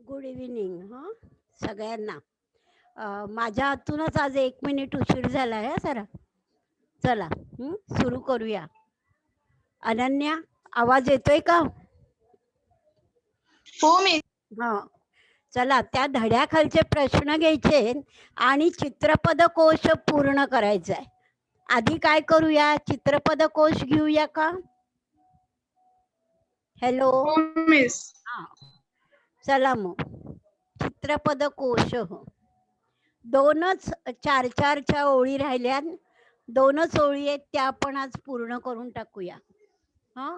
Good evening सगळ्यांना. माझ्या हातूनच आज 1 मिनिट उशीर झाला आहे जरा. चला सुरू करूया. अनन्या, आवाज येतोय का? हो मिस. हा, चला त्या धड्याखालचे प्रश्न घ्यायचे आणि चित्रपद कोश पूर्ण करायचा आहे. आधी काय करूया, चित्रपद कोश घेऊया का? हॅलो. हो मिस. हा, चला मग चित्रपद कोश. दोनच 4-4च्या ओळी राहिल्या. दोनच ओळी आहेत त्या आपण आज पूर्ण करून टाकूया. हा,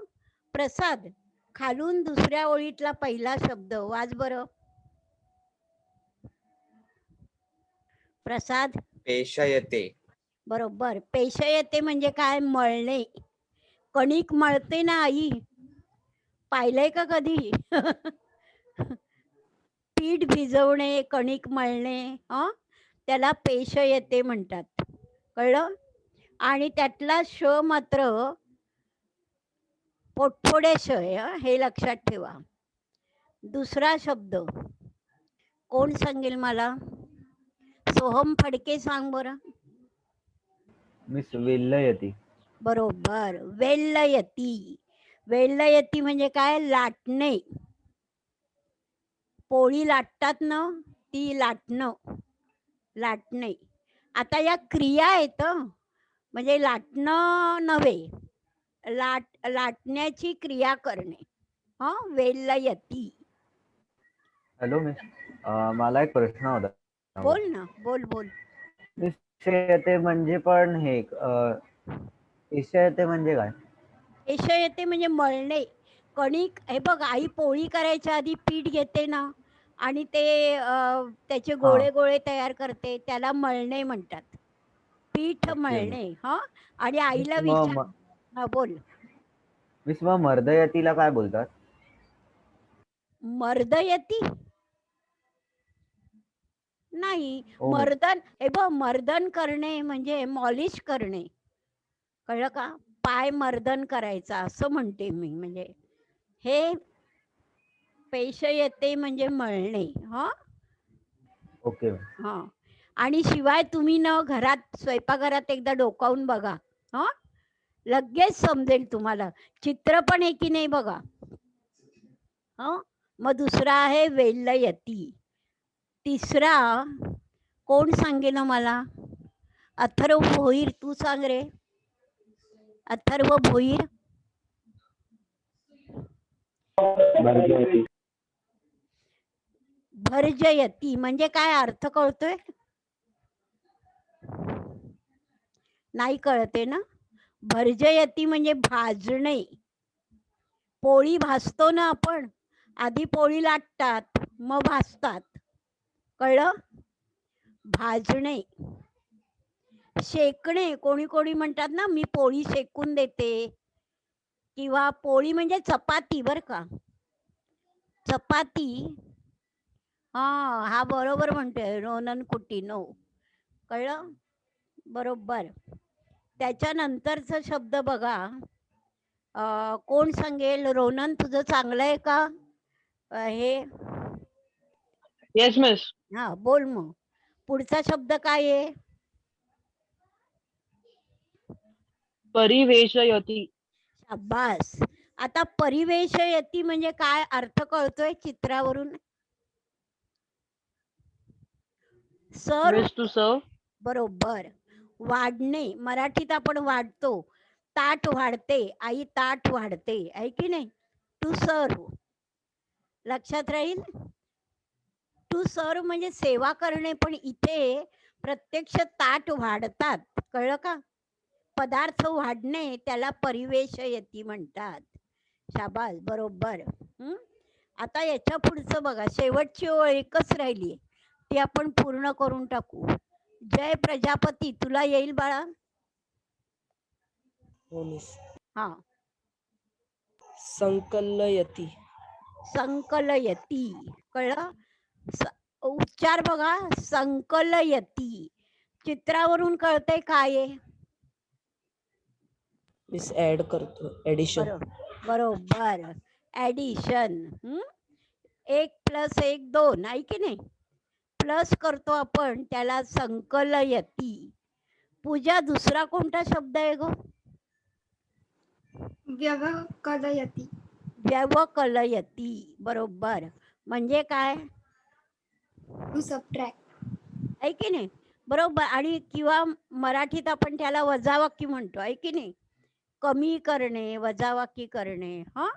प्रसाद, खालून दुसऱ्या ओळीतला पहिला शब्द वाच बरं. प्रसाद. पेशयते. बरोबर. पेशयते म्हणजे काय? मळणे. कणिक मळते ना आई, पाहिलंय का कधी? पीठ भिजवणे, कणिक मळणे, त्याला पेशयते म्हणतात. कळलं? आणि त्यातला श मात्र पोटफोडे श आहे, हे लक्षात ठेवा. दुसरा शब्द कोण सांगेल मला? सोहम फडके सांग बरं. मिस विल्लयती. बरोबर, वेल्लयती. वेल्लयती म्हणजे काय? लाटणे. पोळी लाटतात ना, ती लाटणं, लाटणे. आता या क्रिया आहेत, म्हणजे लाटणं नव्हे, लाटण्याची क्रिया करणे. वेल्लयती. हॅलो मिस, मला एक प्रश्न होता. बोल ना, बोल बोल. पेशयते म्हणजे पण हे पेशयते म्हणजे काय? पेशयते म्हणजे मळणे. कणिक, हे बघ, आई पोळी करायच्या आधी पीठ घेते ना, आणि ते त्याचे हा, गोळे गोळे तयार करते, त्याला मळणे म्हणतात. पीठ ओके मिस. मळणे. आणि आईला मिस विचार. मग बोल. मिस मग मर्दयतीला काय बोलतात? मर्दयती नाही. हो मिस. मर्दन, हे बघ, मर्दन करणे म्हणजे मॉलिश करणे. कळलं का? पाय मर्दन करायचा असं म्हणते मी. म्हणजे हे पेशयते म्हणजे मळणे. Okay miss. आणि शिवाय तुम्ही ना घरात, स्वयंपाकघरात एकदा डोकावून बघा. लगेच समजेल तुम्हाला. चित्र पण आहे की नाही बघा. मग दुसरा आहे वेल्लयती. तिसरा कोण सांगेल मला? अथर्व भोईर, तू सांग रे. अथर्व भोईर. भर्जयती म्हणजे काय? अर्थ कळतोय? नाही कळते ना? भर्जयती म्हणजे भाजणे. पोळी भाजतो ना आपण, आधी पोळी लाटतात, मग भाजतात. कळलं? भाजणे. शेकणे, कोणी कोणी म्हणतात ना, मी पोळी शेकून देते. किंवा पोळी म्हणजे चपाती बर का, चपाती. हा बरोबर म्हणतोय रोनन कुटीनो. कळलं? बरोबर. त्याच्यानंतरचा शब्द बघा. कोण सांगेल? रोनन, तुझं चांगलं आहे का? हे येस मिस. बोल मग. पुढचा शब्द काय आहे? परिवेशयती. शाबास. आता परिवेशयती म्हणजे काय? अर्थ कळतोय चित्रावरून? सर्व. Miss to serve. बरोबर. वाढणे, मराठीत आपण वाढतो. ताट वाढते, आई ताट वाढते, आहे की नाही? To serve. लक्षात राहील. टू सर्व म्हणजे सेवा करणे, पण इथे प्रत्यक्ष ताट वाढतात. कळलं का? पदार्थ वाढणे त्याला परिवेशयती म्हणतात. शाबास, बरोबर. आता याच्या पुढचं बघा, शेवटची ओळ एकच राहिली, ती आपण पूर्ण करून टाकू. जय प्रजापती, तुला येईल बाळा? हो मिस. हा. संकलयती. संकलयती. कळलं? उच्चार बघा, संकलयती. चित्रावरून कळतंय काय आहे? मिस ऍड करतो, ऍडिशन. बरोबर, ऍडिशन. 1 + 1 2 आहे की नाही. प्लस करतो आपण त्याला संकलयती. पूजा दुसरा कोणता शब्द आहे गो? व्यवकलयति. व्यवकलयती. बरोबर. म्हणजे काय टू सबट्रॅक्ट. आहे की नाही. बरोबर. आणि किंवा मराठीत आपण त्याला वजाबाकी म्हणतो आहे की नाही. कमी करणे, वजाबाकी करणे. हा,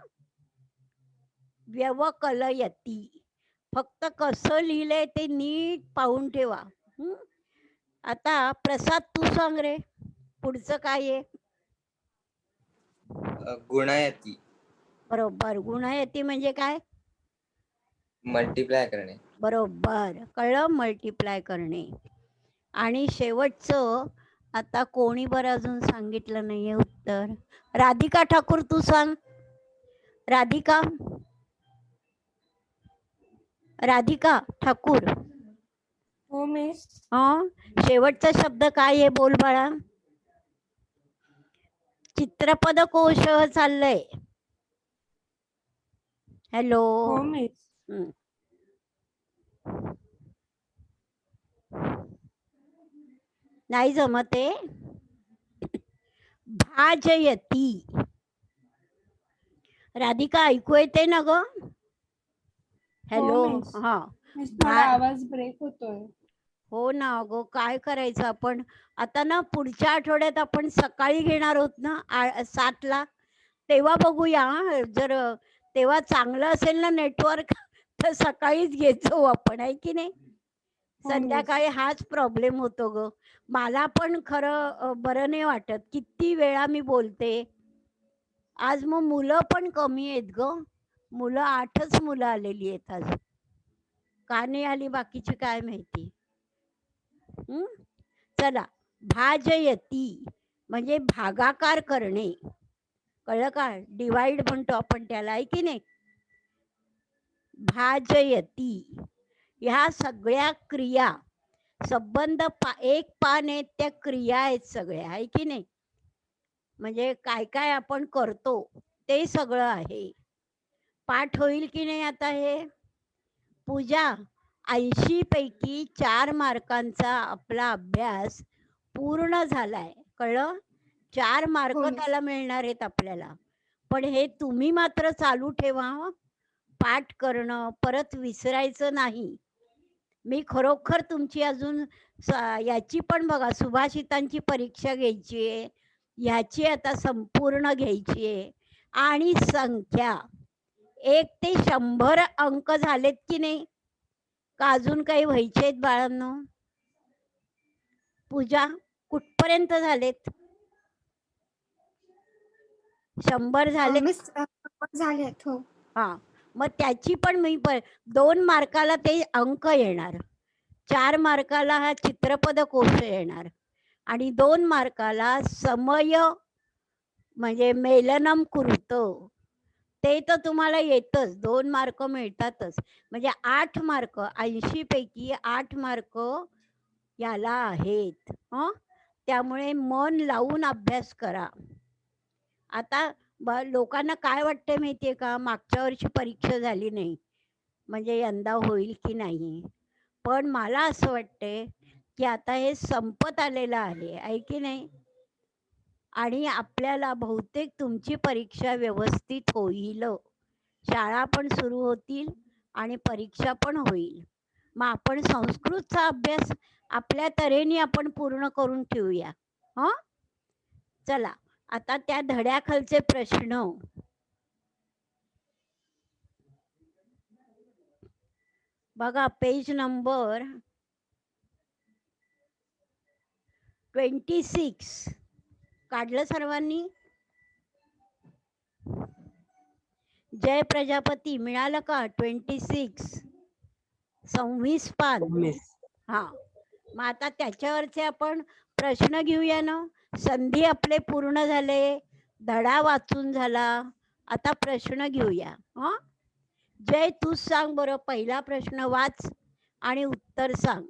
व्यवकलयती. फक्त कसं लिहिलंय ते नीट पाहून ठेवा. आता प्रसाद तू सांग रे, पुढचं काय आहे? गुणयती. बरोबर. गुणयती म्हणजे काय? मल्टिप्लाय करणे. बरोबर. कळलं, मल्टिप्लाय करणे. आणि शेवटचं आता कोणी बरं अजून सांगितलं नाहीये उत्तर. राधिका ठाकूर तू सांग. राधिका राधिका ठाकूर. हो मिस. शेवटचा शब्द काय आहे बोल बाळा. चित्रपद कोश चाललंय. हॅलो. हो मिस. नाही जमते. भाजयती. राधिका ऐकू येते ना ग? हॅलो. मिस. हा. मिस थोडा आवाज ब्रेक होतोय. हो ना अगो, काय करायचं आपण आता ना. पुढच्या आठवड्यात आपण सकाळी घेणार आहोत ना 7 ला. तेव्हा बघूया हं. जर तेव्हा चांगलं असेल ना नेटवर्क तर सकाळीच घेत जाऊ आपण आहे की नाही. संध्याकाळी हाच प्रॉब्लेम होतो ग. मला पण खरं बरं नाही वाटत. किती वेळा मी बोलते. आज मग मुलं पण कमी आहेत ग. मुलं 8च मुलं आलेली आहेत आज. का नाही आली बाकीची काय माहिती. चला. भाजयती म्हणजे भागाकार करणे. कळलं का? डिवाइड म्हणतो आपण त्याला आहे की नाही. भाजयती. ह्या सगळ्या क्रिया संबंध एक पान आहेत त्या क्रिया आहेत सगळ्या आहे की नाही. म्हणजे काय काय आपण करतो ते सगळं आहे. पाठ होईल की नाही आता हे. पूजा 80 पैकी 4 मार्कांचा आपला अभ्यास पूर्ण झालाय. कळलं. 4 मार्क हो मिस. त्याला मिळणार आहेत आपल्याला. पण हे तुम्ही मात्र चालू ठेवा हं. पाठ करणं परत विसरायचं नाही. मी खरोखर तुमची अजून याची पण बघा सुभाषितांची परीक्षा घ्यायची आहे. ह्याची आता संपूर्ण घ्यायची आहे. आणि संख्या 1 ते 100 अंक झालेत की नाही. का अजून काही व्हायचे आहेत बाळांनो? पूजा कुठपर्यंत झालेत? 100 झाले. मिस झालेत. हो. हा. मग त्याची पण मी 2 मार्काला ते अंक येणार. 4 मार्काला हा चित्रपद कोश येणार. आणि 2 मार्काला समय म्हणजे मेलनम कुरुतो ते तर तुम्हाला येतच. 2 मार्क मिळतातच. म्हणजे 8 मार्क 80 पैकी 8 मार्क याला आहेत. त्यामुळे मन लावून अभ्यास करा. आता लोकांना काय वाटतं माहितीये का, मागच्या वर्षी परीक्षा झाली नाही म्हणजे यंदा होईल की नाही. पण मला असं वाटतंय की आता हे संपत आलेलं आहे की नाही. आणि आपल्याला बहुतेक तुमची परीक्षा व्यवस्थित होईल. शाळा पण सुरू होतील आणि परीक्षा पण होईल. मग आपण संस्कृतचा अभ्यास आपल्या तऱ्हेने आपण पूर्ण करून ठेवूया. चला. आता त्या धड्याखालचे प्रश्न बघा. पेज नंबर 26 काढलं सर्वांनी. जय प्रजापती मिळालं का? 26 26 पान. हा. मग आता त्याच्यावरचे आपण प्रश्न घेऊया ना. संधी आपले पूर्ण झाले. धडा वाचून झाला. आता प्रश्न घेऊया. जय तूच सांग बरं. पहिला प्रश्न वाच आणि उत्तर सांग.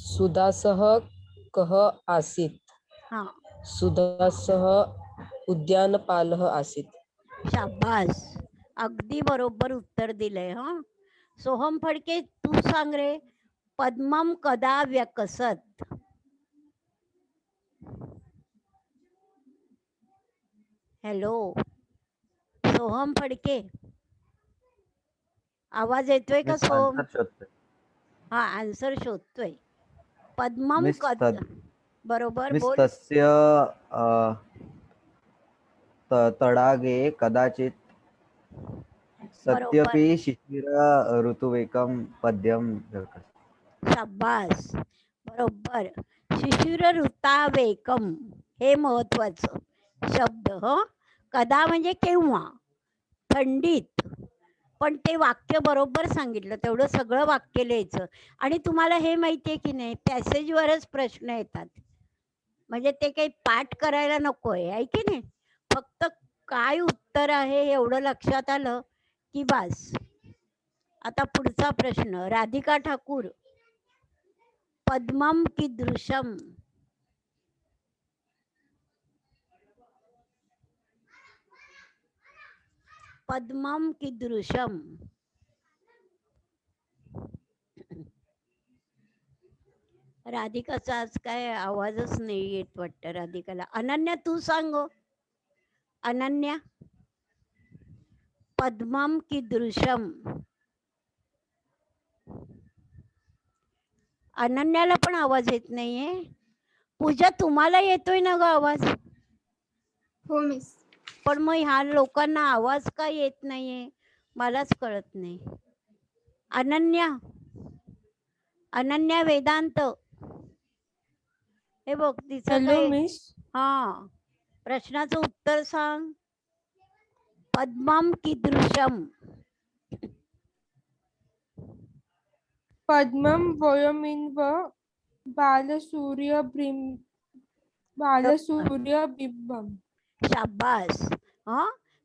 सुदासह कः आसीत्. हा. सुदासः उद्यानपालः आसीत्. शाबास, अगदी बरोबर उत्तर दिलंय. हा, सोहम फडके तू सांग रे, पद्मम कदा व्यकसत. हॅलो सोहम फडके, आवाज येतोय का मिस सोहम? आन्सर शोधतोय. हा, आन्सर शोधतोय. पद्मम मिस कद, बरोबर मिस बोल. तस्य तडागे कदाचित बरोबर, सत्यपि शिशिर ऋतुवेकम पद्यम व्यकस. शाबास, बरोबर. शिशिर ऋतावेकम हे महत्वाचं शब्द. ह, कदा म्हणजे केव्हा, थंडीत. पण ते वाक्य बरोबर सांगितलं, तेवढं सगळं वाक्य लिहायचं. आणि तुम्हाला हे माहितीये की नाही, पॅसेजवरच प्रश्न येतात. म्हणजे ते काही पाठ करायला नकोय, आहे की नाही. फक्त काय उत्तर आहे एवढं लक्षात आलं की बास. आता पुढचा प्रश्न, राधिका ठाकूर, पद्मम कीदृशम. पद्मम कीदृशम. राधिकाचा आज काय आवाजच नाही येत वाटतं राधिकाला. अनन्या तू सांग. अनन्या, पद्मम कीदृशम. अनन्याला पण आवाज येत नाहीये. पूजा तुम्हाला येतोय ना ग आवाज? हो मिस. पण मग ह्या लोकांना आवाज का येत नाहीये मलाच कळत नाही. अनन्या, अनन्या वेदांत, हे बघ तिचं हॅलो काय. मिस. हा, प्रश्नाचं उत्तर सांग. पद्मम कीदृशम. पद्मम वयोमिन्व बालसूर्यबिंबम. शाबास. हा,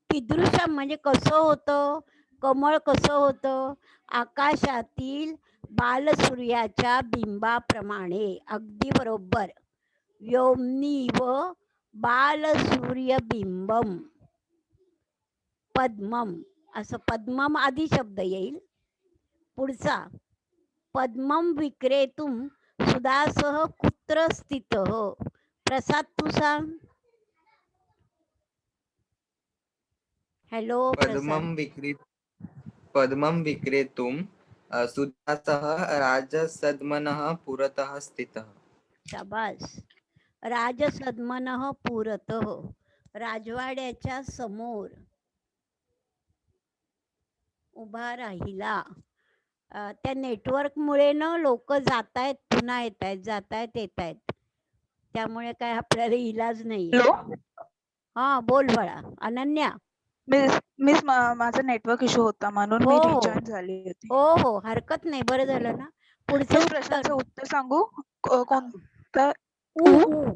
कीदृशम म्हणजे कसं होतं, कमळ कसं होतं, आकाशातील बालसूर्याच्या बिंबाप्रमाणे. अगदी बरोबर. व्योमनीव बालसूर्यबिंबम पद्मम. असं पद्मम आधी शब्द येईल. पुढचा, पद्मम विक्रेतुम सुदासह कुत्र स्थितः. प्रसाद तू सांग. हॅलो प्रसाद. पद्मं विक्रेतुं सुदासः राजसद्मनः पुरतः स्थितः. शाबास, राजसद्मनः पुरतः, राजवाड्याच्या समोर उभा राहिला. त्या नेटवर्कमुळे ना लोक जात आहेत पुन्हा येत आहेत, जात आहेत येत आहेत, त्यामुळे काय आपल्याला इलाज नाहीये. हॅलो हा बोल बाळा. अनन्या. मिस माझा नेटवर्क इश्यू होता म्हणून हो मी हो रिजॉईन झाली होती. हो हो, हरकत नाही, बरं झालं ना. पुढचं मिस उत्तर. प्रश्नाचं उत्तर सांगू कोणतं? ऊ ऊ.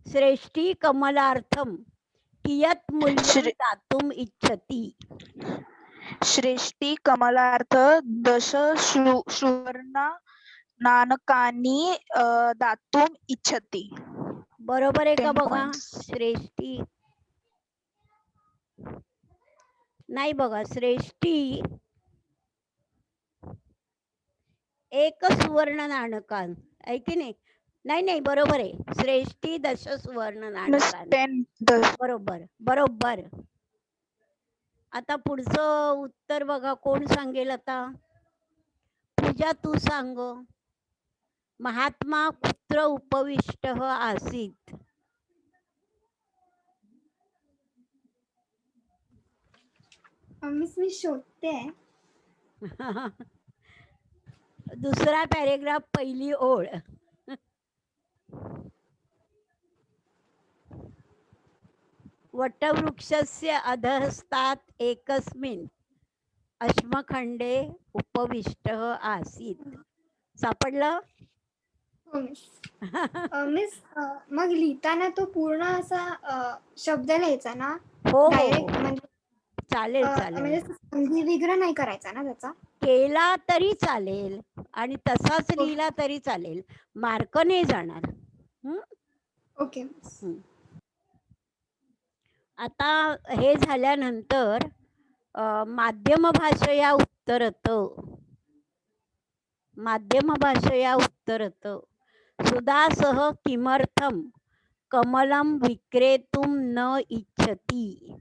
श्रेष्ठी कमलार्थम कियत मूल्यम श्रे दातुम इच्छती. श्रेष्ठी कमलार्थ दश सुवर्ण नानकानी दातुम इच्छति. बरोबर आहे का 10 बघा. points. श्रेष्ठी नाही बघा, श्रेष्ठी एक सुवर्ण नाणकान, आहे की नाही. नाही नाही, बरोबर आहे. श्रेष्ठी दश सुवर्ण मिस नाणकान. 10. बरोबर बरोबर. आता पुढचं उत्तर बघा, कोण सांगेल आता. पूजा तू सांग. महात्मा कुत्र उपविष्ट आसीत. मिस मी शोधते. दुसरा पॅरेग्राफ पहिली ओळ. वटवृक्षस्य अधस्तात् एकस्मिन् अश्मखंडे उपविष्ट आसीत. सापडलं? हो मिस. मिस मग लिहिताना तो पूर्ण असा शब्द लिहायचा ना? हो हो डायरेक्ट हो, म्हणजे चालेल चालेल. म्हणजे संधी विग्रह नाही करायचा ना त्याचा? केला तरी चालेल आणि तसाच ओके. लिहिला तरी चालेल, मार्क नाही जाणार. Okay miss. आता हे झाल्यानंतर माध्यम भाषया उत्तरत, माध्यम भाषया उत्तरत सुदासह किमर्थम कमलम विक्रेतुम न इच्छती.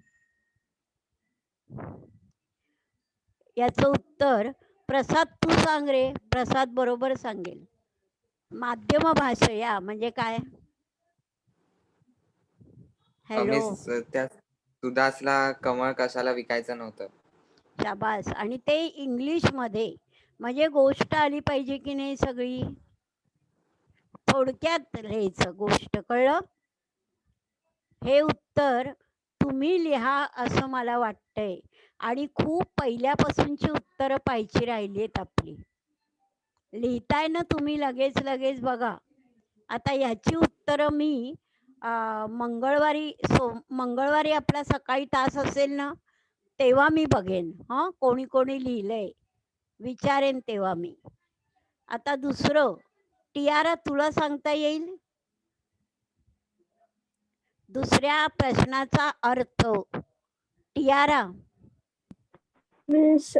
याचं उत्तर प्रसाद तू सांग रे. प्रसाद बरोबर सांगेल. माध्यम भाषया म्हणजे काय? हॅलो. मिस त्या सुदासला कमळ कशाला विकायचं नव्हतं. शाबास. आणि ते इंग्लिश मध्ये, म्हणजे गोष्ट आली पाहिजे की नाही सगळी. थोडक्यात लिहायचं गोष्ट, कळलं? हे उत्तर तुम्ही लिहा असं मला वाटतंय. आणि खूप पहिल्यापासूनची उत्तरं पाहिजे राहिली आहेत आपली. लिहिताय ना तुम्ही लगेच लगेच बघा. आता ह्याची उत्तरं मी मंगळवारी आपला सकाळी तास असेल ना, तेव्हा मी बघेन. हां, कोणी कोणी लिहिलंय विचारेन तेव्हा मी. आता दुसरं, टियारा तुला सांगता येईल दुसऱ्या प्रश्नाचा अर्थ? टियारा. मिस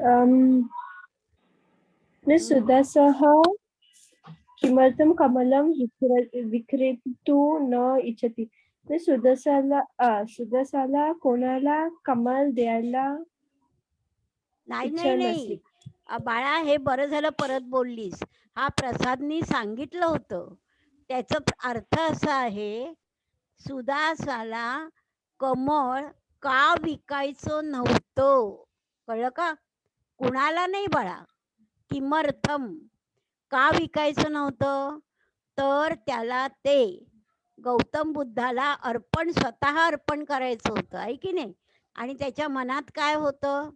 मिस सुदासः किमर्थं कमलं विक्रेतुं न इच्छति. मिस सुदासाला कोणाला कमल द्यायला नाही इच्छा नाही नसली. नाही बाळा, हे बरं झालं परत बोललीस. हा प्रसादनी सांगितलं होतं. त्याचा अर्थ असा आहे, सुदासाला कमळ का विकायचं नव्हतं. कळलं का? कुणाला नाही बाळा. किमर्थम, का विकायचं नव्हतं? तर त्याला ते गौतम बुद्धाला स्वतः अर्पण करायचं होतं, आहे की नाही? आणि त्याच्या मनात काय होतं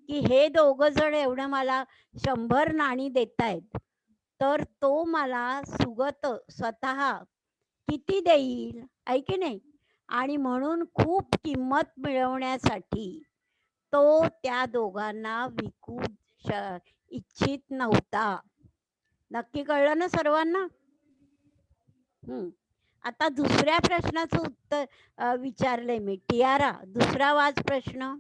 की हे दोघं जण एवढं मला 100 नाणी देतायत, तर तो मला सुगत स्वतः किती देईल, आहे की नाही? आणि म्हणून खूप किंमत मिळवण्यासाठी तो त्या दोघांना विकू इच्छित नव्हता. नक्की कळलं ना सर्वांना? आता दुसऱ्या प्रश्नाचं उत्तर विचारलंय मी. टियारा, दुसरा वाच प्रश्न.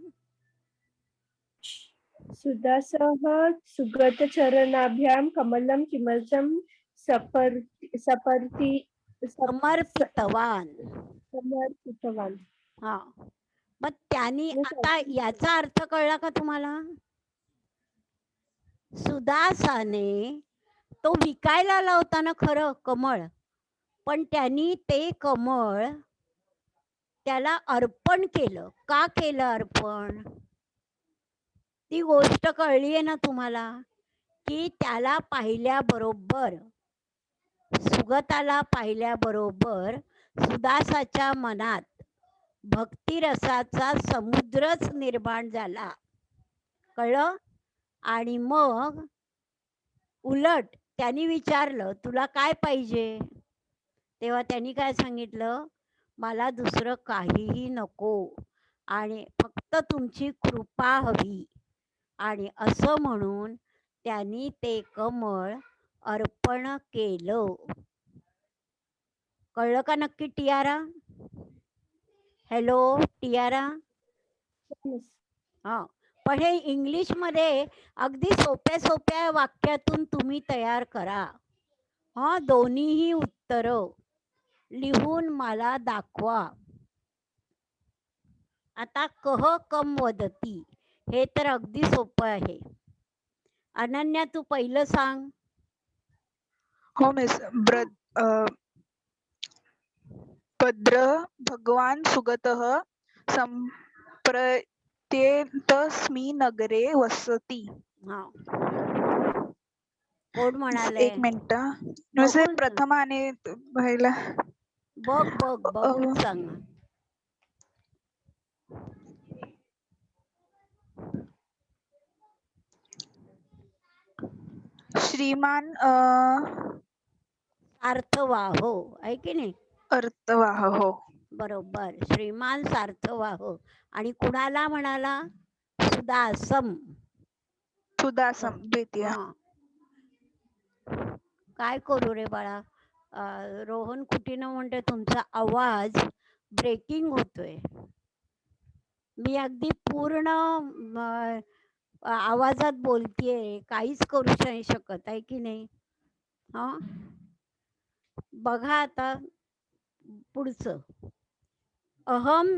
सुदासः सुगतचरणाभ्यां कमलं किमर्थं समर्पितवान्. समर्पितवान. हा, मग त्यांनी, आता याचा अर्थ कळला का तुम्हाला? सुदासाने तो विकायला लावता ना खरं कमळ, पण त्यांनी ते कमळ त्याला अर्पण केलं. का केलं अर्पण? ती गोष्ट कळलीये ना तुम्हाला, की त्याला पाहिल्याबरोबर, सुगताला पाहिल्याबरोबर सुदासाच्या मनात भक्तिरसाचा समुद्रच निर्माण झाला. कळलं? आणि मग उलट त्यांनी विचारलं तुला काय पाहिजे, तेव्हा त्यांनी काय सांगितलं, मला दुसरं काहीही नको आणि फक्त तुमची कृपा हवी. आणि असं म्हणून त्यांनी ते कमळ अर्पण केलं. कळलं का नक्की टियारा? Hello Tiara. हा, पण हे इंग्लिशमध्ये अगदी सोप्या सोप्या वाक्यातून तुम्ही तयार करा. हा, दोन्हीही उत्तरं लिहून मला दाखवा. आता कह कम वदती, हे तर अगदी सोपं आहे. अनन्या, तू पहिलं सांग. हो मिस. भद्र भगवान सुगतः संप्रत्येतस्मिन् नगरे वसति. हा, कोण म्हणाले? एक मिनिट. मिस बघून प्रथम आणि पहिला बघून सांग. श्रीमान सार्थवाहो, आहे की नाही? अर्थवाह. हो बरोबर, श्रीमान सार्थवाहो. आणि कुणाला म्हणाला? सुदासम. सुदासम द्वितीय. हा. काय करू रे बाळा? रोहन कुटीनं म्हणते तुमचा आवाज ब्रेकिंग होतोय. मी अगदी पूर्ण आवाजात बोलतेय, काहीच करू नाही शकत आहे की नाही. हा, बघा आता पुढचं. अहम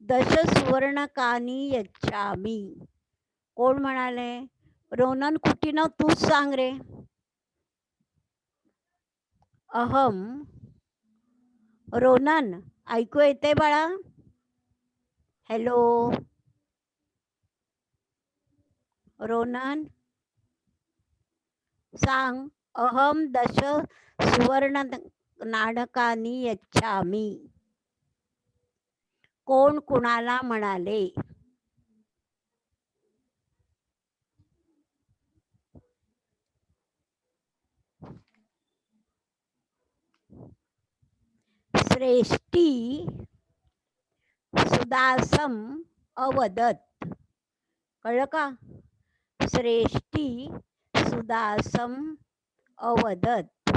दश सुवर्णकानी यच्छामी. कोण म्हणाले? रोनन कुटीनं तूच सांग रे. अहम. रोनन ऐकू येते बाळा? हॅलो रोनन, सांग. अहम दश सुवर्ण नाणकानी यच्छामी. कोण कुणाला म्हणाले? श्रेष्ठी सुदासम अवदत. कळलं का? श्रेष्ठी सुदासम अवदत.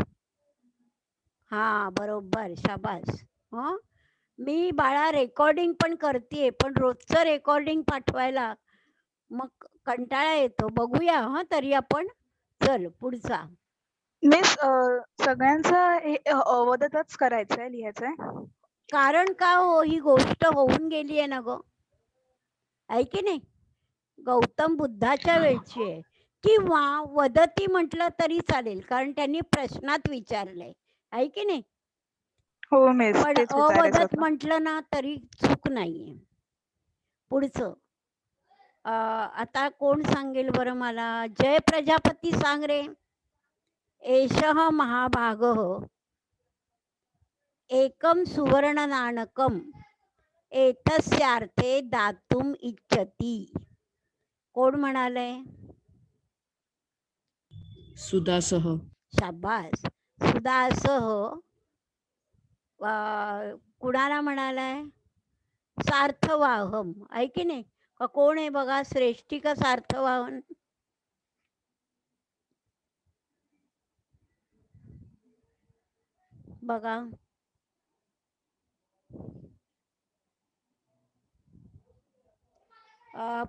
हा, बरोबर, शाबास. हं, मी बाळा रेकॉर्डिंग पण करते, पण रोजचं रेकॉर्डिंग पाठवायला मग कंटाळा येतो. बघूया हा तरी आपण. चल पुढचा. मिस सगळ्यांचं हे अवदतच करायचंय, लिहायचंय. कारण का हो, ही गोष्ट होऊन गेली आहे ना ग, आहे की नाही? गौतम बुद्धाच्या वेळची आहे. किंवा वदती म्हटलं तरी चालेल, कारण त्यांनी प्रश्नात विचारलंय, आहे की नाही? हो मिस, पण तेच विचारायचं अवदत होतं. म्हटलं ना तरी चूक नाहीये. पुढचं. आता कोण सांगेल बरं मला? जय प्रजापती सांग रे. एषः महाभागः एकम सुवर्ण नाणकम एतस्यार्थे दातुम इच्छती. कोण म्हणालंय? सुदासह. शाबास. सुदासह कुणाला म्हणालाय? सार्थवाहम, आहे की नाही? का कोण आहे बघा, श्रेष्ठी का सार्थवाहन? बघा.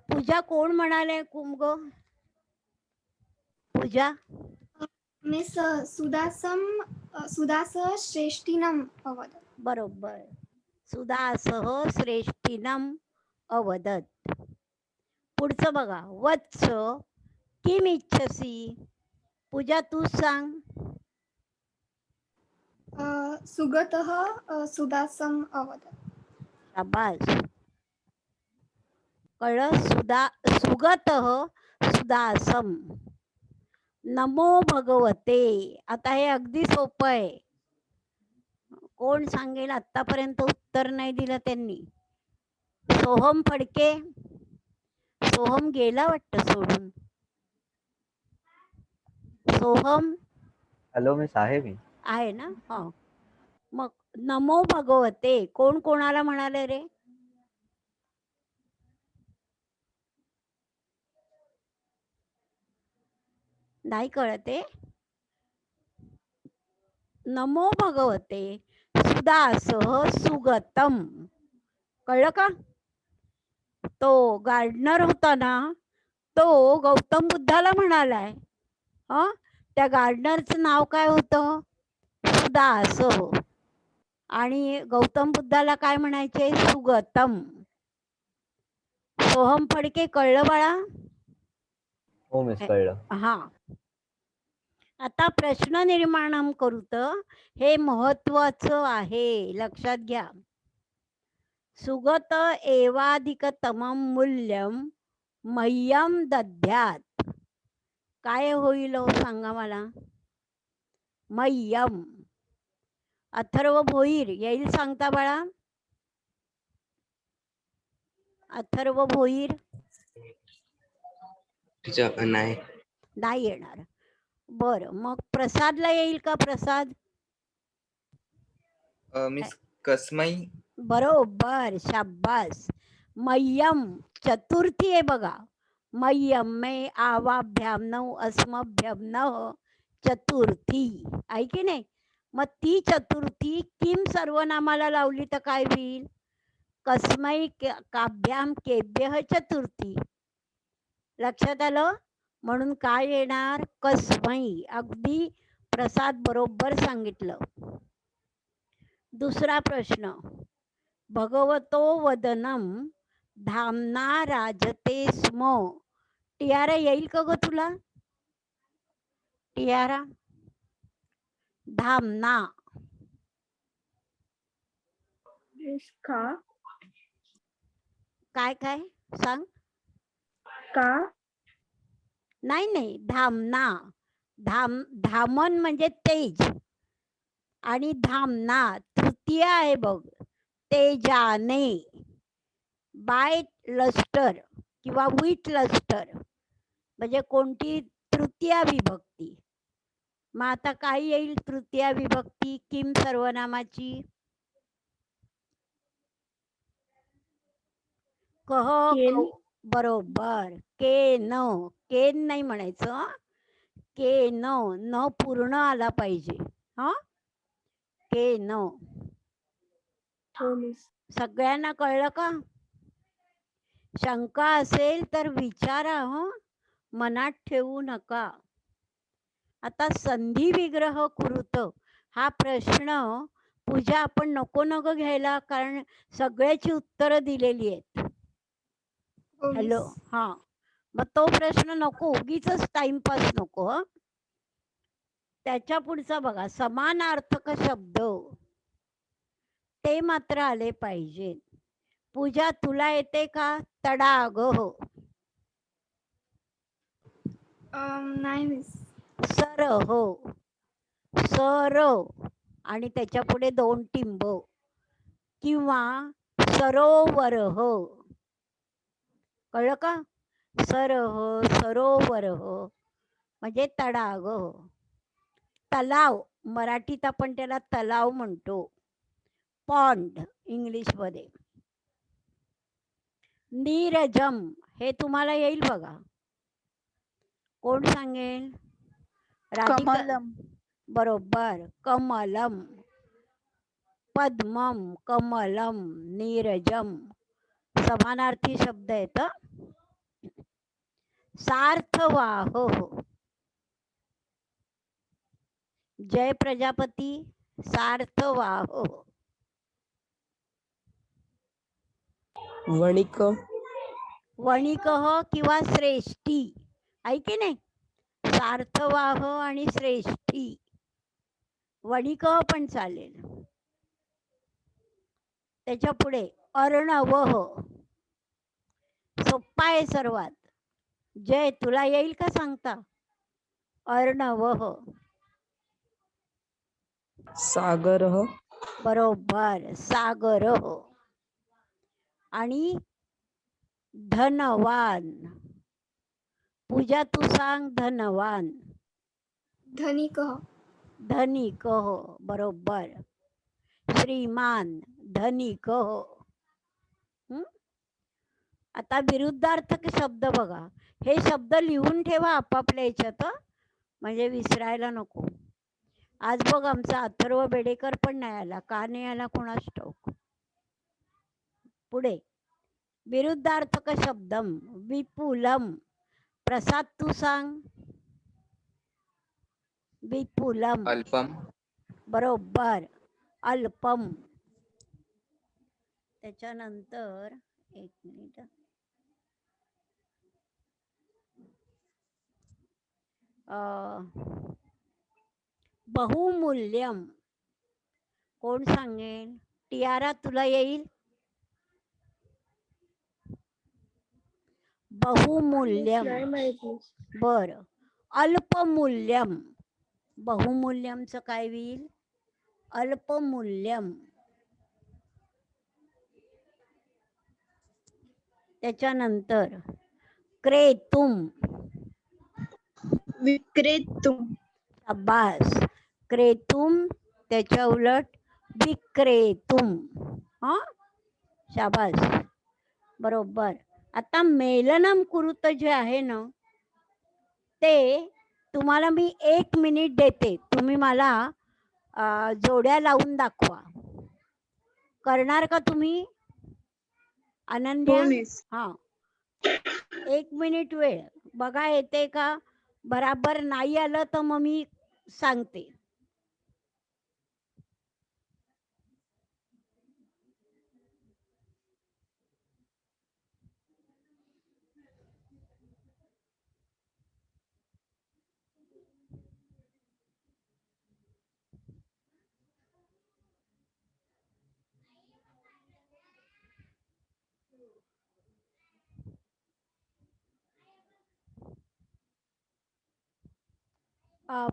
पूजा कोण म्हणाले कुंग? पूजा. मिस सुदास श्रेष्ठीनम अवदत. बरोबर. सुदासह श्रेष्ठीनम अवदत. पुढचं बघा. वत्स किम इच्छसी. पूजा तूच सांग. सुगतः सुदासम अवदत. शाबास. कळलं? सुगतः सुदासम. नमो भगवते. आता हे अगदी सोपं आहे. कोण सांगेल? आतापर्यंत उत्तर नाही दिलं त्यांनी. सोहम फडके. सोहम गेला वाटतं सोडून. सोहम हॅलो मिस, आहे मी. आहे ना? हा, मग नमो भगवते कोण कोणाला म्हणाले रे? नाही कळते? नमो भगवते सुदासह सुगतम. कळलं का? तो गार्डनर होता ना, तो गौतम बुद्धाला म्हणालाय. त्या गार्डनरचं नाव काय होतं? सुदास. आणि गौतम बुद्धाला काय म्हणायचे? सुगतम. सोहम फडके, कळलं बाळा? हो मिस, कळलं. हा, आता प्रश्न निर्माण करूत. हे महत्वाचं आहे, लक्षात घ्या. सुगत एवाधिकतमं मूल्यम मह्यम दद्यात. काय होईल हो, सांगा मला? मह्यम. अथर्व भोईर येईल सांगता बाळा? अथर्व भोईर नाही. नाही येणार. बर, मग प्रसादला येईल का? प्रसाद. मिस कसमई. बरोबर, शाबास. मह्यम चतुर्थी आहे बघा. मह्यम मे आवाभ्याम नव अस्मभ्यम नव चतुर्थी, आहे की नाही? मग ती चतुर्थी किम सर्वनामाला लावली तर काय होईल? कस्मै काभ्याम केभ्यः चतुर्थी. लक्षात आलं? म्हणून काय येणार? कस्मै. अगदी प्रसाद बरोबर सांगितलं. दुसरा प्रश्न, भगवतो वदनम धामना राजते स्म. टियारा येईल का ग तुला? टियारा धामना Miss का काय काय सांग. का नाही नाही, धामना. धामन म्हणजे तेज आणि धामना तृतीय आहे बघ. तेजाने, बाय लस्टर किंवा विथ लस्टर म्हणजे कोणती तृतीया विभक्ती. मग आता काय येईल तृतीया विभक्ती किम सर्वनामाची? कह केन. बरोबर. केन. केन नाही म्हणायचं, केन. न पूर्ण आला पाहिजे. हा, केन. हो मिस. सगळ्यांना कळलं का? शंका असेल तर विचारा, हो, मनात ठेवू नका. आता संधी विग्रह कुरुत हा प्रश्न पूजा आपण नको घ्यायला, कारण सगळ्याची उत्तरं दिलेली आहेत. हो हॅलो, मिस. हा, मग तो प्रश्न नको, उगीच टाइमपास नको. हं. त्याच्या पुढचा बघा, समानार्थक शब्द ते मात्र आले पाहिजेत. पूजा तुला येते का? तडाग हो, नाही मिस. सर हो, सर आणि त्याच्या पुढे 2 टिंब, किंवा सरोवर हो. कळलं का? सर हो, सरोवर हो म्हणजे तडाग हो. तलाव, मराठीत आपण त्याला तलाव म्हणतो, पॉन्ड इंग्लिशमध्ये. नीरजम हे तुम्हाला येईल बघा. कोण सांगेल? राधिका. कमलम. बरोबर, कमलम. पद्मम, कमलम, नीरजम समानार्थी शब्द आहेत. सार्थवाह हो, जय प्रजापती, सार्थवाह हो. वणिक. वणिक किंवा श्रेष्ठी, आहे की नाही? सार्थवाह आणि श्रेष्ठी. वणिक पण चालेल. त्याच्या पुढे अर्णव, सोप्पा आहे सर्वात. जय तुला येईल का सांगता? अर्णव, सागर. बरोबर, सागर. आणि धनवान. पूजा तू सांग धनवान. धनिक. धनिक हो, बरोबर. श्रीमान, धनिक हो. आता विरुद्धार्थक शब्द बघा. हे शब्द लिहून ठेवा आपापल्या याच्यात, म्हणजे विसरायला नको. आज बघ आमचा अथर्व बेडेकर पण नाही आला. का नाही आला कोणास ठाऊक. पुढे विरुद्धार्थक शब्दम, विपुलम. प्रसाद तू सांग. विपुलम, अल्पम. बरोबर. अल्पम. त्याच्यानंतर एक मिनिट, बहुमूल्यम. कोण सांगेल? टियारा तुला येईल? बहुमूल्यम. नाही माहित मिस. बर. अल्पमूल्यम. बहुमूल्यमचं काय होईल? अल्पमूल्यम. त्याच्यानंतर क्रेतुम. विक्रेतुम. अब्बास. क्रेतुम त्याच्या उलट विक्रेतुम. हा, शाबास, बरोबर. आता मेलनम कुरुत जे आहे ना, ते तुम्हाला मी 1 मिनिट देते. तुम्ही मला जोड्या लावून दाखवा. करणार का तुम्ही? अनन्या मिस हा 1 मिनिट वेळ बघा येते का बराबर नाही आलं तर मग मी सांगते.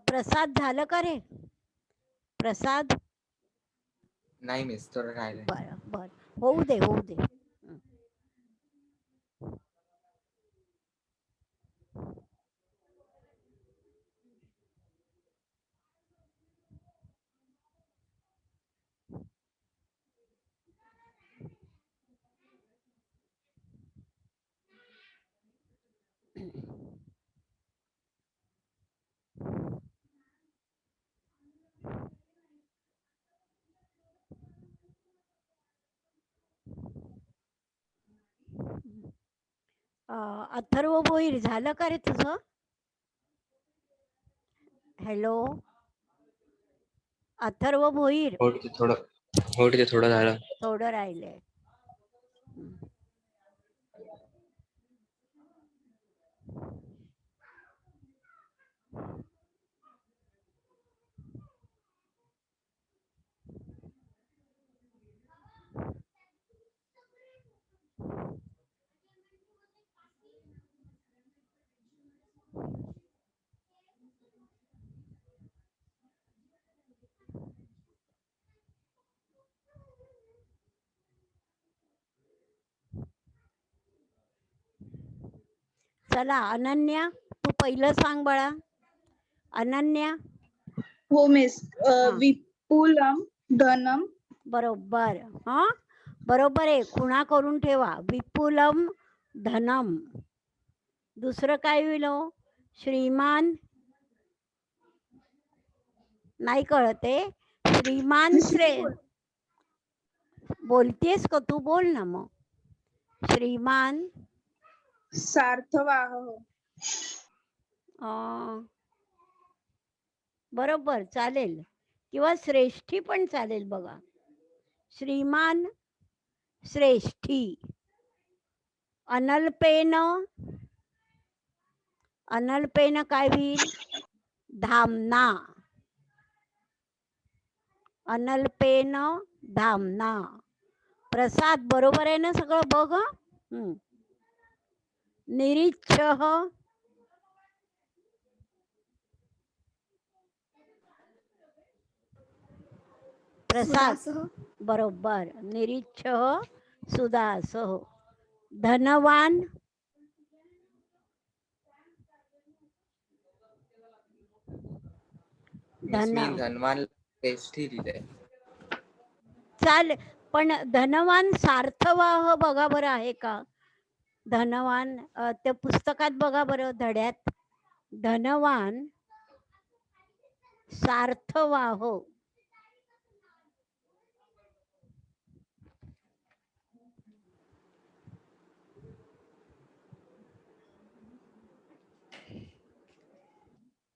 प्रसाद झालं का रे? प्रसाद नाही मिस, थोडं राहिलंय. बर बर होऊ दे होऊ दे. अथर्व भोईर झालं का रे तुझं? हॅलो अथर्व भोईर हो तिथे थोडं झालं. थोडं राहिलंय. चला अनन्या तू पहिलं सांग बाळा. अनन्या हो मिस हा. विपुलम धनम बरोबर. हा बरोबर आहे. खुणा करून ठेवा. विपुलम धनम. दुसरं काय होईल हो? श्रीमान नाही कळते. श्रीमान बोलतेस का तू? बोल ना मग. श्रीमान सार्थवाह बरोबर चालेल किंवा श्रेष्ठी पण चालेल बघा. श्रीमान श्रेष्ठी. अनल्पेन अनल्पेन काय होईल? धामना. अनल्पेन धामना. प्रसाद बरोबर आहे ना सगळं बघ. निरीच्छः प्रसाद सुदासह बरोबर. निरीच्छः सुदासह. धनवान मिस मी धनवान श्रेष्ठी लिहिलंय. चाल पण धनवान सार्थवाह बघा बरं आहे का? धनवान त्या पुस्तकात बघा बरं धड्यात. धनवान सार्थवाह.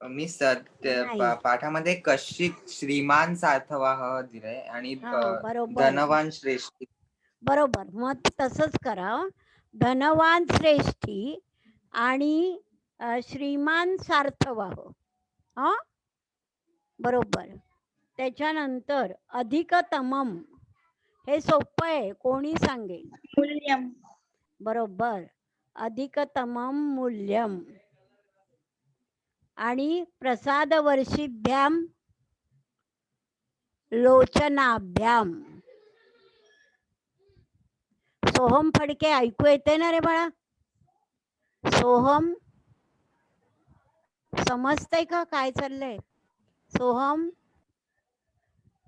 मिस नाही. पाठामध्ये कशिक श्रीमान सार्थवाह दिलंय आणि हा, बरोबर. धनवान श्रेष्ठी. बरोबर. मग तसंच करा. धनवान श्रेष्ठी आणि श्रीमान सार्थवाह. हा बरोबर. त्याच्यानंतर अधिकतमम. हे सोपं आहे. कोणी सांगेल. मूल्यम बरोबर. अधिकतमम मूल्यम. आणि प्रसाद वर्षीभ्याम लोचनाभ्याम. सोहम फडके ऐकू येते ना रे बाळा? सोहम समजतंय का काय चाललंय? Soham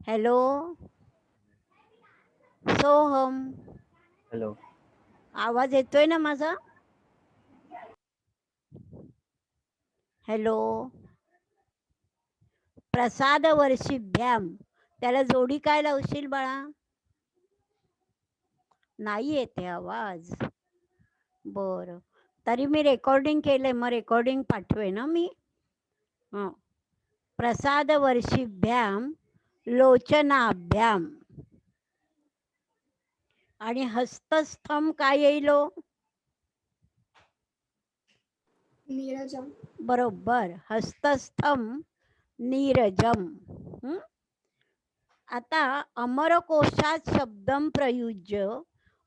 hello Soham hello. आवाज येतोय ना माझा? हॅलो. प्रसाद वर्षीभ्याम त्याला जोडी काय लावशील बाळा? नाही येते आवाज. बर, तरी मी रेकॉर्डिंग केलंय, मग रेकॉर्डिंग पाठवे ना मी. हं. प्रसाद वर्षीभ्याम लोचनाभ्याम. आणि हस्तस्थम काय येईल हो? नीरजम. बरोबर, हस्तस्थम नीरजम. हं? आता अमरकोशात शब्दम प्रयुज्य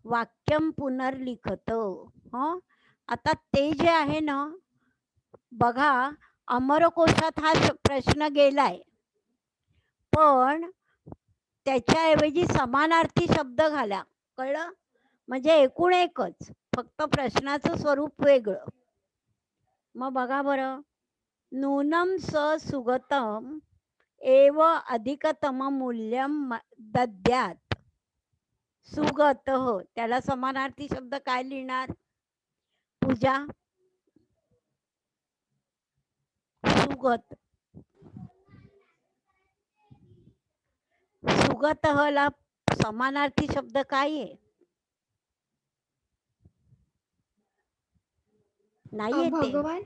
वाक्यम पुनर्लिखत. हं? आता ते जे आहे ना, बघा, अमरकोशात हा प्रश्न गेलाय, पण त्याच्याऐवजी समानार्थी शब्द घाला. कळलं? म्हणजे एकूण एकच, फक्त प्रश्नाचं स्वरूप वेगळं. मग बघा बरं, नूनम स सुगतम एव अधिकतम मूल्यम दद्यात. सुगत, त्याला समानार्थी शब्द काय लिहिणार पूजा? सुगत. सुगत ला समानार्थी शब्द काय आहे? नाही येते. भगवान.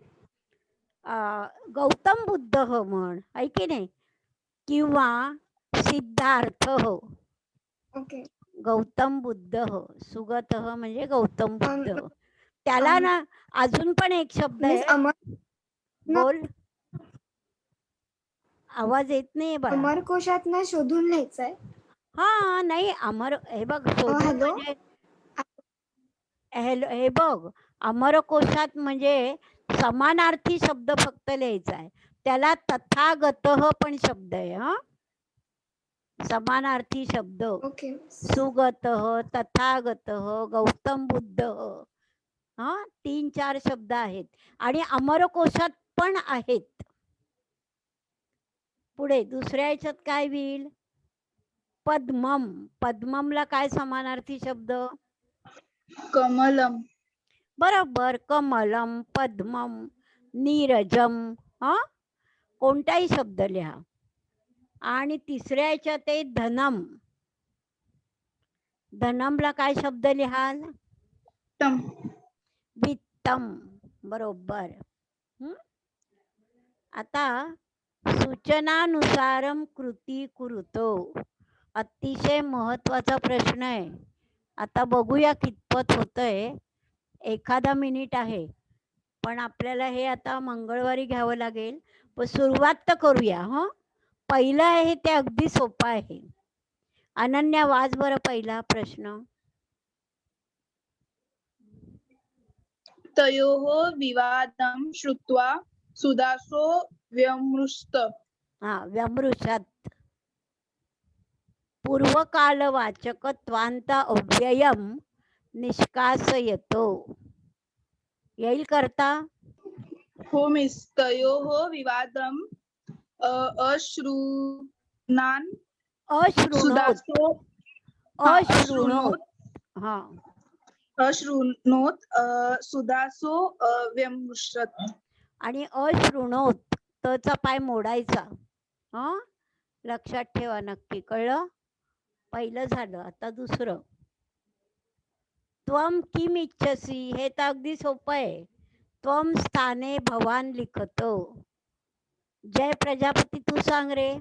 गौतम बुद्ध म्हण, आहे की नाही, किंवा सिद्धार्थ. ओके. गौतम बुद्ध. सुगत म्हणजे गौतम बुद्ध. अम, त्याला ना अजून पण एक शब्द मिस आहे. अमर बोल, आवाज येत नाही बाळा. अमरकोशात ना शोधून लिहायचंय. हा नाही, अमर, हे बघ, शोधून हॅलो. म्हणजे हे बघ, अमरकोशात म्हणजे समानार्थी शब्द फक्त लिहायचा आहे. त्याला तथागत पण शब्द आहे. हा, समानार्थी शब्द. ओके. सुगत, तथागत, गौतम बुद्ध. हा, 3-4 शब्द आहेत आणि अमरकोशात पण आहेत. पुढे दुसऱ्या याच्यात काय होईल? पद्मम. पद्ममला काय समानार्थी शब्द? कमलम. बरोबर, कमलम, पद्मम, नीरजम. हा, कोणताही शब्द लिहा. आणि तिसऱ्या याच्यात आहे धनम. धनमला काय शब्द लिहाल? टम. वित्तम. बरोबर. आता सूचनानुसारम कृती कुरुतो. अतिशय महत्वाचा प्रश्न आहे. आता बघूया कितपत होतंय. 1 मिनिट आहे, पण आपल्याला हे आता मंगळवारी घ्यावं लागेल. पण सुरुवात तर करूया. हं, पहिलं आहे ते अगदी सोपं आहे. अनन्या, वाच बरं पहिला प्रश्न. तयोः विवादं श्रुत्वा सुदासो व्यमृष्ट. हा, व्यमृषत. पूर्वकालवाचकत्वांत अव्ययम निष्कासयतो. येईल करता? हो मिस. तयोः विवादं अश्रुणान अशृणोत. सुदासो अशृणोत. हा, अश्रुणोत सुदासो व्यमृष्ट. आणि अशृणोत, तचा पाय मोडायचा. हा, लक्षात ठेवा नक्की. कळलं? पहिलं झालं. आता दुसरं. त्वम किम इच्छसी. हे तर अगदी सोपं आहे. त्वम स्थाने भवान लिखतो. जय प्रजापती, तू सांग रे.